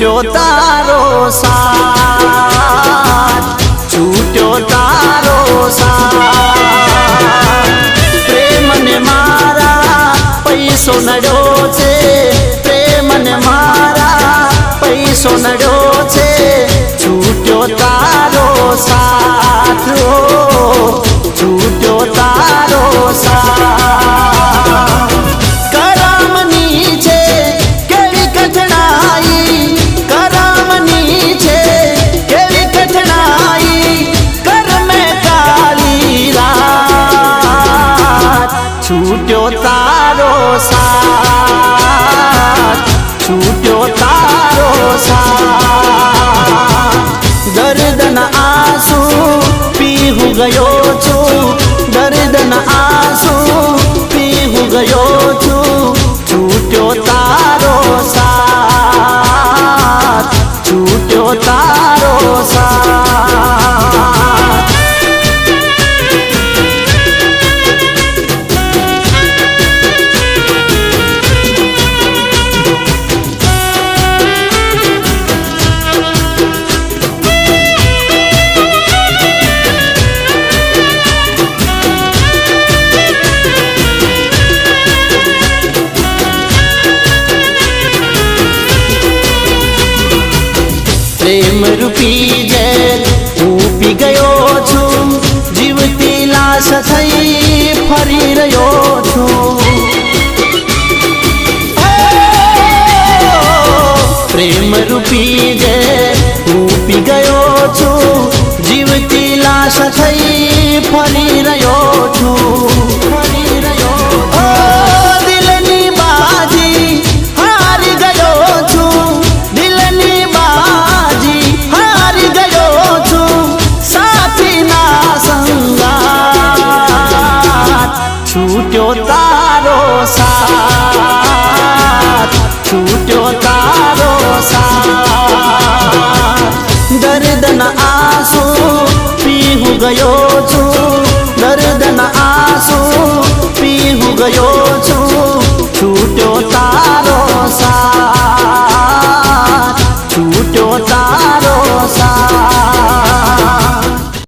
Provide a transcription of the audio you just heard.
छूट्यो तारो साथ, छूट्यो तारो साथ। प्रेम ने मारा पैसो नड्यो छे, प्रेम ने मारा पैसो नड्यो छे, छूट्यो तारो साथ, ओ छूट्यो तारो साथ। करामनी छे केवी कठिनाई, करामनी छे केवी कठिनाई, कर में काली रात, छूट्यो तारो साथ, छूट्यो तारो साथ। दर्द न आंसू पीहू गयो छू, दर्द न आंसू पीहू गयो छू, छूट्यो तारो साथ, छूट्यो तारो साथ। प्रेम रूपी जेल हूँ पी गयो छू, जीवती लाश थई फरी रह्यो छू। प्रेम रूपी जेल हूँ पी गयो छू, जीवती लाश थई फरी रह्यो छू, फरी रह्यो छू। दिलनी बाजी हारी गयो छू, दिलनी बाजी हारी गयो छू, साथी ना संगात, छूट्यो तारो साथ, छूट्यो तारो साथ। दर्द न आंसू पीहू गयो छू, दर्द न आंसू पीहू गयो छू, छूट्यो तारो साथ।